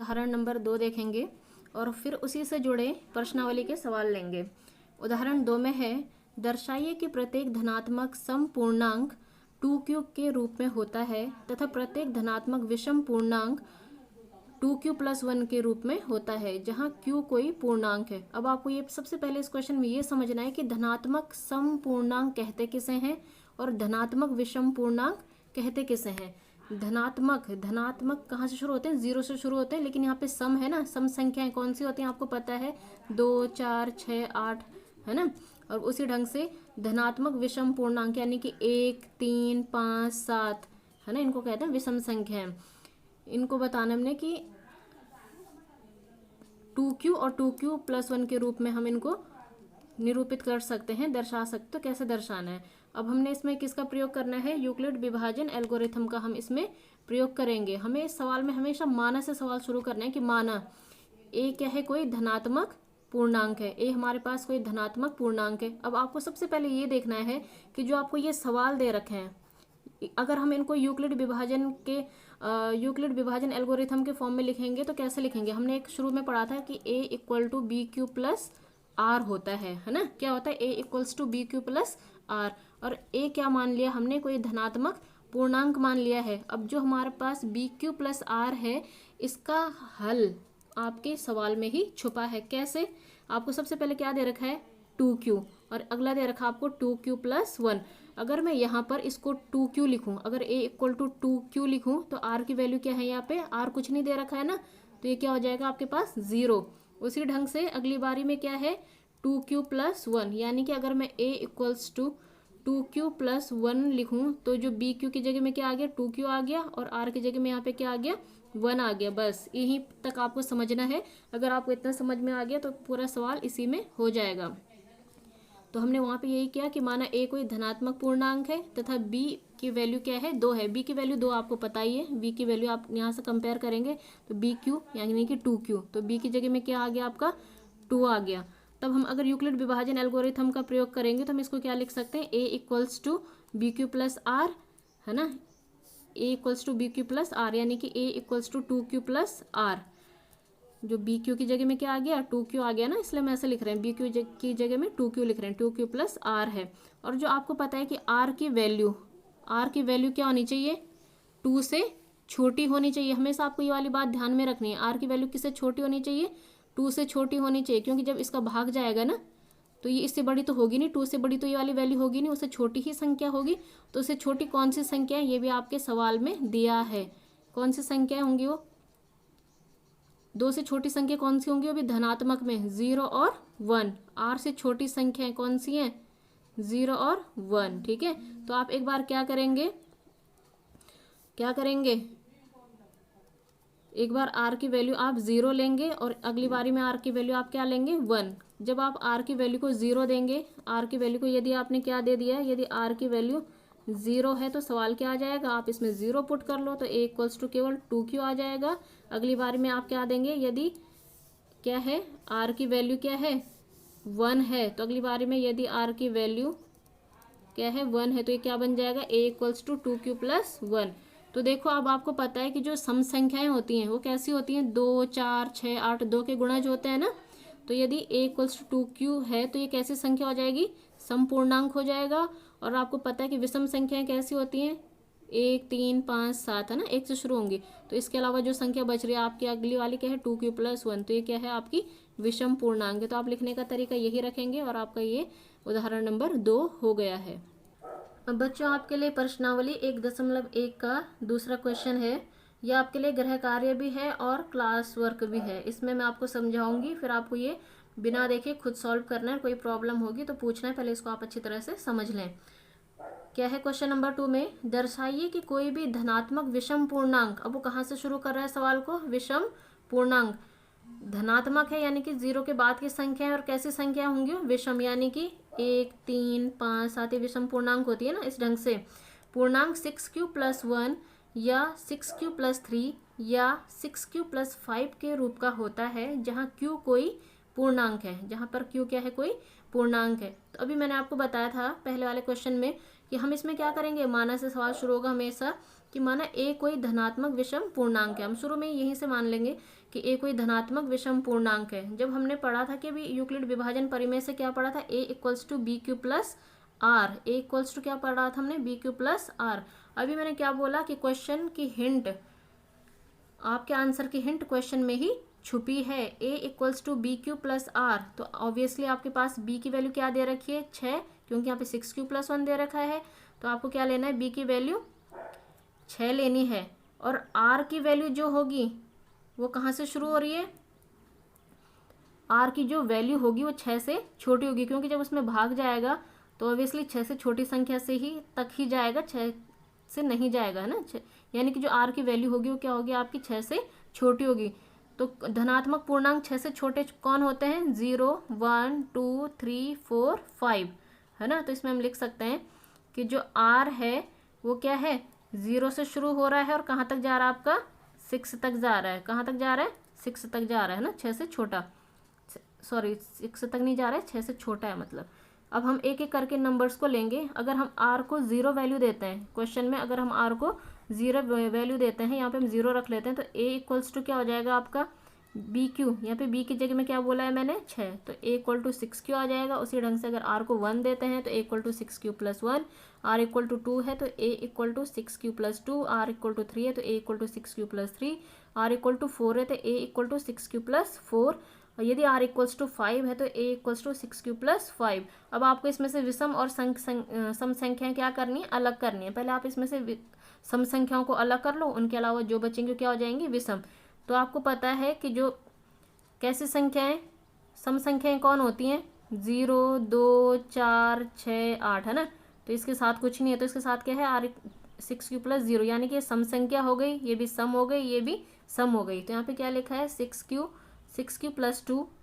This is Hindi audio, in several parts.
उदाहरण नंबर 2 देखेंगे और फिर उसी से जुड़े प्रश्नावली के सवाल लेंगे। उदाहरण 2 में है, दर्शाइए कि प्रत्येक धनात्मक सम पूर्णांक 2q के रूप में होता है तथा प्रत्येक धनात्मक विषम पूर्णांक 2q+1 के रूप में होता है जहां q कोई पूर्णांक है। अब आपको ये सबसे पहले इस क्वेश्चन में ये समझना है कि धनात्मक सम पूर्णांक कहते किसे हैं और धनात्मक विषम पूर्णांक कहते किसे हैं। धनात्मक कहाँ से शुरू होते हैं? 0 से शुरू होते हैं, लेकिन यहाँ पे सम है ना, सम संख्याएं कौन सी होती हैं आपको पता है, 2, 4, 6, 8 है ना। और उसी ढंग से धनात्मक विषम पूर्णांक यानी कि 1, 3, 5, 7 है ना, इनको कहते हैं विषम संख्याएं। इनको बताना हमने कि 2q और 2q+1 के रूप में हम इनको निरूपित कर सकते हैं, दर्शा सकते। तो कैसे दर्शाना है? अब हमने इसमें किसका प्रयोग करना है? यूक्लिड विभाजन एल्गोरिथम का हम इसमें प्रयोग करेंगे। हमें इस सवाल में हमेशा माना से सवाल शुरू करना है कि माना ए क्या है? कोई धनात्मक पूर्णांक है। ए हमारे पास कोई धनात्मक पूर्णांक है। अब आपको सबसे पहले ये देखना है कि जो आपको ये सवाल दे रखे हैं, अगर हम इनको यूक्लिड विभाजन एल्गोरिथम के फॉर्म में लिखेंगे तो कैसे लिखेंगे? हमने एक शुरू में पढ़ा था कि a = bq+r होता है ना। क्या होता है? a = bq+r। और a क्या मान लिया हमने? कोई धनात्मक पूर्णांक मान लिया है। अब जो हमारे पास bq+r है, इसका हल आपके सवाल में ही छुपा है। कैसे? आपको सबसे पहले क्या दे रखा है? 2q, और अगला दे रखा आपको 2q+1। अगर मैं यहाँ पर इसको 2q लिखूं, अगर a = 2q लिखूं तो r की वैल्यू क्या है? यहाँ पे r कुछ नहीं दे रखा है ना, तो ये क्या हो जाएगा आपके पास? 0। उसी ढंग से अगली बारी में क्या है? 2q+1, यानी कि अगर मैं a = 2q+1 लिखूं तो जो bq की जगह में क्या आ गया? 2q आ गया, और r की जगह में यहाँ पे क्या आ गया? 1 आ गया। बस यहीं तक आपको समझना है। अगर आपको इतना समझ में आ गया तो पूरा सवाल इसी में हो जाएगा। तो हमने वहाँ पे यही किया कि माना a कोई धनात्मक पूर्णांक है तथा b की वैल्यू क्या है? 2 है। b की वैल्यू 2 आपको पता ही है। b की वैल्यू आप यहाँ से कंपेयर करेंगे तो bq यानी कि 2q, तो b की जगह में क्या आ गया आपका? 2 आ गया। तब हम अगर यूक्लिड विभाजन एल्गोरिथम का प्रयोग करेंगे तो हम इसको क्या लिख सकते हैं? a = bq+r है ना। a = bq+r यानी कि a = 2q+r। जो BQ की जगह में क्या आ गया? 2Q आ गया ना, इसलिए हम ऐसे लिख रहे हैं। BQ की जगह में 2Q लिख रहे हैं, 2Q+R है। और जो आपको पता है कि R की वैल्यू क्या होनी चाहिए? 2 से छोटी होनी चाहिए। हमेशा आपको ये वाली बात ध्यान में रखनी है। R की वैल्यू किससे छोटी होनी चाहिए? 2 से छोटी होनी चाहिए, क्योंकि जब इसका भाग जाएगा ना तो ये इससे बड़ी तो होगी नहीं, 2 से बड़ी तो ये वाली वैल्यू होगी नहीं, उससे छोटी ही संख्या होगी। तो उससे छोटी कौन सी संख्या है? ये भी आपके सवाल में दिया है। कौन सी संख्या होंगी वो? 2 से छोटी संख्या कौन सी होंगी? वो भी धनात्मक में 0 और 1। r से छोटी संख्याएं कौन सी हैं? 0 और 1। ठीक है, तो आप एक बार क्या करेंगे? एक बार r की वैल्यू आप 0 लेंगे और अगली बारी में r की वैल्यू आप क्या लेंगे? 1। जब आप r की वैल्यू को 0 देंगे, r की वैल्यू को यदि आपने क्या दे दिया है, यदि r की वैल्यू 0 है तो सवाल क्या आ जाएगा? आप इसमें 0 पुट कर लो तो a = केवल 2q आ जाएगा। अगली बार में आप क्या देंगे? यदि क्या है? r की वैल्यू क्या है? 1 है, तो अगली बारी में यदि r की वैल्यू क्या है? 1 है, तो ये क्या बन जाएगा? a = 2q+1। तो देखो, अब आपको पता है कि जो सम संख्याएं होती हैं वो कैसी होती हैं? 2, 4, 6, 8, 2 के गुणज होते हैं ना। तो यदि a = 2q है तो ये कैसी संख्या हो जाएगी? समपूर्णांक हो जाएगा। और आपको पता है कि विषम संख्याएं कैसी होती हैं? 1, 3, 5, 7 है ना, 1 से शुरू होंगी। तो इसके अलावा जो संख्या बच रही है आपकी अगली वाली क्या है? 2q+1। तो ये क्या है? आपकी विषम पूर्णांक है। तो आप लिखने का तरीका यही रखेंगे और आपका ये उदाहरण नंबर 2 हो गया है। अब बच्चों, आपके लिए प्रश्नावली 1.1 का दूसरा क्वेश्चन है। यह आपके लिए गृह कार्य भी है और क्लास वर्क भी है। इसमें मैं आपको समझाऊंगी, फिर आपको ये बिना देखे खुद सॉल्व करना है। कोई प्रॉब्लम होगी तो पूछना है, पहले इसको आप अच्छी तरह से समझ लें। क्या है क्वेश्चन नंबर 2 में? दर्शाइए कि कोई भी धनात्मक विषम पूर्णांक, अब वो कहाँ से शुरू कर रहा है सवाल को? विषम पूर्णांक धनात्मक है यानी कि 0 के बाद की संख्या है, और कैसी संख्या होंगी? विषम, यानी कि 1, 3, 5, 7 विषम पूर्णांक होती है ना। इस ढंग से पूर्णांक 6q+1 या 6q+3 या 6q+5 के रूप का होता है जहाँ q कोई पूर्णांक है, जहाँ पर q क्या है? कोई पूर्णांक है। तो अभी मैंने आपको बताया था पहले वाले क्वेश्चन में कि हम इसमें क्या करेंगे? माना से सवाल शुरू होगा हमेशा कि माना a कोई धनात्मक विषम पूर्णांक है। हम शुरू में यहीं से मान लेंगे कि ए कोई धनात्मक विषम पूर्णांक है। जब हमने पढ़ा था कि अभी यूक्लिड विभाजन परिमेय से क्या पढ़ा था, A equals to B Q plus R, A equals to क्या पढ़ा था हमने, बी क्यू प्लस आर। अभी मैंने क्या बोला कि क्वेश्चन की हिंट, आपके आंसर की हिंट क्वेश्चन में ही छुपी है। A equals to B Q plus R, तो ऑब्वियसली आपके पास बी की वैल्यू क्या दे रखी है, 6, क्योंकि यहाँ पे 6q+1 दे रखा है। तो आपको क्या लेना है, बी की वैल्यू 6 लेनी है। और आर की वैल्यू जो होगी वो कहाँ से शुरू हो रही है, आर की जो वैल्यू होगी वो 6 से छोटी होगी, क्योंकि जब उसमें भाग जाएगा तो ऑब्वियसली 6 से छोटी संख्या से ही तक ही जाएगा, 6 से नहीं जाएगा, है ना। यानी कि जो आर की वैल्यू होगी वो क्या होगी आपकी, 6 से छोटी होगी। तो धनात्मक पूर्णांक 6 से छोटे कौन होते हैं, 0, 1, 2, 3, 4, 5, है ना। तो इसमें हम लिख सकते हैं कि जो आर है वो क्या है, 0 से शुरू हो रहा है और कहाँ तक जा रहा है आपका, 6 तक जा रहा है। कहाँ तक जा रहा है, 6 तक जा रहा है ना, 6 से छोटा, सॉरी 6 तक नहीं जा रहा है, 6 से छोटा है मतलब। अब हम एक एक करके नंबर्स को लेंगे। अगर हम आर को 0 वैल्यू देते हैं क्वेश्चन में, अगर हम आर को 0 वैल्यू देते हैं, यहाँ पे हम 0 रख लेते हैं, तो ए इक्वल्स टू क्या हो जाएगा आपका, बी क्यू, यहाँ पे बी की जगह में क्या बोला है मैंने, 6, तो ए इक्वल टू 6q आ जाएगा। उसी ढंग से अगर आर को 1 देते हैं तो A equal to 6q+1, R equal to 2 है तो A equal to 6q+2, R equal to 3 है तो A equal to 6q+3, R equal to 4 है तो ए इक्वल टू 6q+4, और यदि आर इक्वल्स टू 5 है तो ए इक्वल्स टू 6q+5। अब आपको इसमें से विषम और सम संख्याएं क्या करनी है, अलग करनी है। पहले आप इसमें से सम संख्याओं को अलग कर लो, उनके अलावा जो बचेंगे क्या हो जाएंगी, विषम। तो आपको पता है कि जो कैसी संख्याएं, सम संख्याएं कौन होती हैं, 0, 2, 4, 6, 8, है ना। तो इसके साथ कुछ नहीं है, तो इसके साथ क्या है, आर 6q+0, यानी कि ये सम संख्या हो गई, ये भी सम हो गई, ये भी सम हो गई। तो यहाँ पे क्या लिखा है, 6q+2,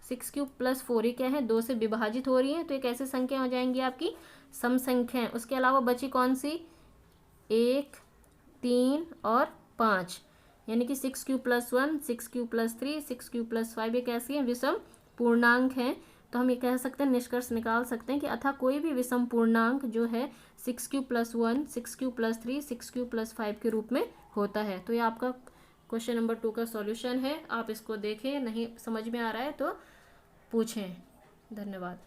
6q+4, ये क्या है, 2 से विभाजित हो रही है, तो एक ऐसी संख्या हो जाएंगी आपकी सम संख्याएं। उसके अलावा बची कौन सी, 1, 3 और 5, यानी कि 6q+1, 6q+3, 6q+5, ये कैसी है, विषम पूर्णांक हैं। तो हम ये कह सकते हैं, निष्कर्ष निकाल सकते हैं कि अतः कोई भी विषम पूर्णांक जो है 6q+1, 6q+3, 6q+5 के रूप में होता है। तो ये आपका क्वेश्चन नंबर 2 का सॉल्यूशन है। आप इसको देखें, नहीं समझ में आ रहा है तो पूछें। धन्यवाद।